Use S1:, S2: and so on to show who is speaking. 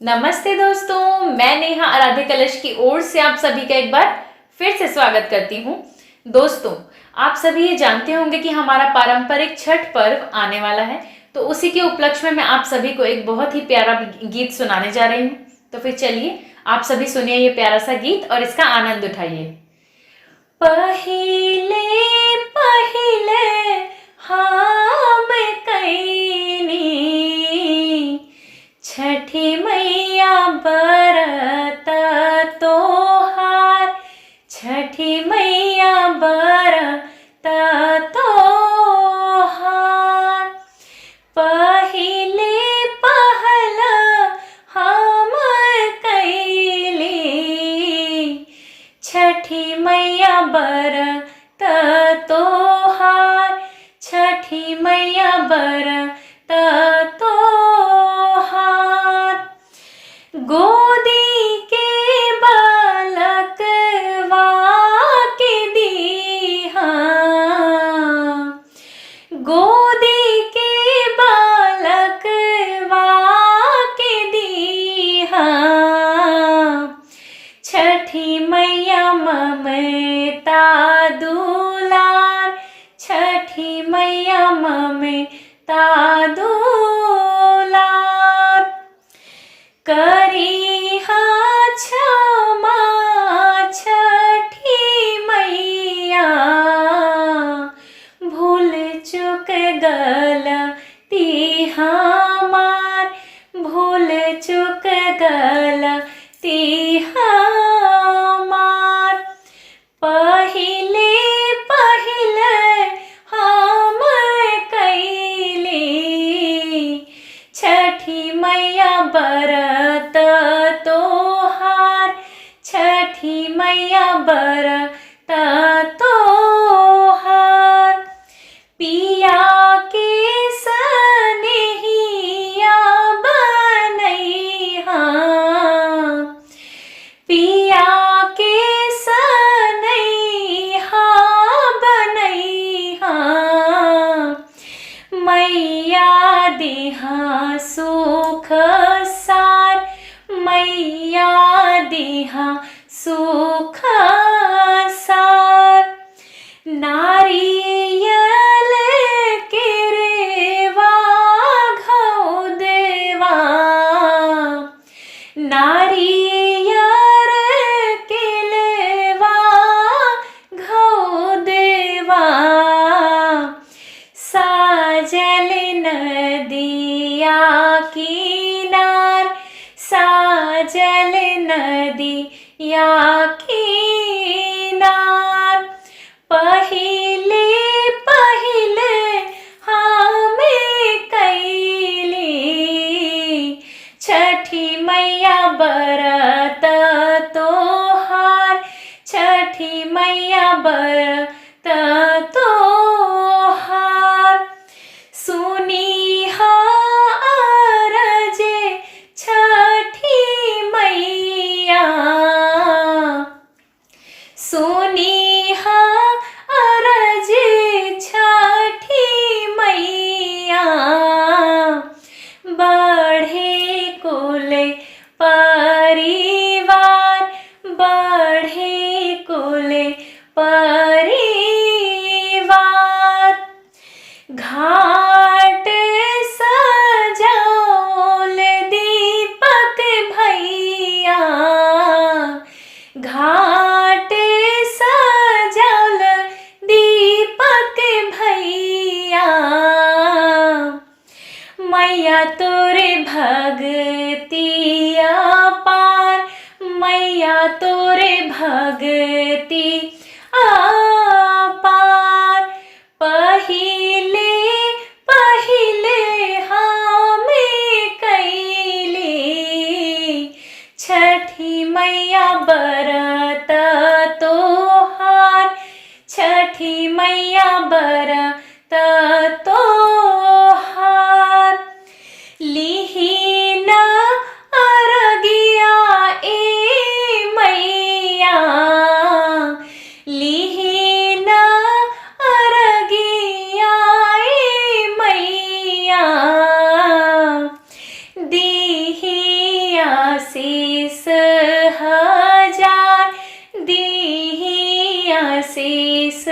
S1: नमस्ते दोस्तों, मैं नेहा आराध्य कलश की ओर से आप सभी का एक बार फिर से स्वागत करती हूँ। दोस्तों, आप सभी ये जानते होंगे कि हमारा पारंपरिक छठ पर्व आने वाला है, तो उसी के उपलक्ष्य में मैं आप सभी को एक बहुत ही प्यारा गीत सुनाने जा रही हूँ। तो फिर चलिए आप सभी सुनिए ये प्यारा सा गीत और इसका आनंद उठाइए। पहिले पहिले हम कैनी छठी मैया बरत तोहार, छठी मैया बरत तोहार। पहिले पहल हम कैली छठी मैया बरत तोहार, छठी मैया बरत तोहार। गोदी के बालकवा के दीहा, गोदी के बालकवा के दीहा। छठी मैया ममता दुलार, छठी मैया ममता दुलार। करिहा क्षमा छठी मैया, भूल चुक गलती हमार, भूल चुक गलती हमार। पहिले पहिले हम कैली छठी मैया बरत तोहार, छठी मैया बरत तोहार। पिया के सनेहिया बनैहा, पिया के सनैहा बनैहा। मैया देहा सुख सार, मैया देहा सुख सार। नारियल के रेवा घौ देवा, नारियल के लेवा घौ देवा। साजल नदिया किनार, साजल नदिया किनार। पहिले पहिले हम कैली छठी मैया बरत तोहार, छठी मैया बरत तोहार। सुनीहा अरजे छठी मैया, सुनीहा अरजे छठी मैया। बढ़े कुल परिवार, बढ़े कुल परिवार। घाट सजाओल दीपक भैया, घाट सजाओल दीपक भैया। मैया तोरे भगतिया पार, मैया तोरे भगति अपार। पहिले पहिले हम कैली छठी मैया बरत तोहार, छठी मैया बरत तोहार। लिहिना अरगिया ए मैया, लिहि आशीष हजार दीही आशीष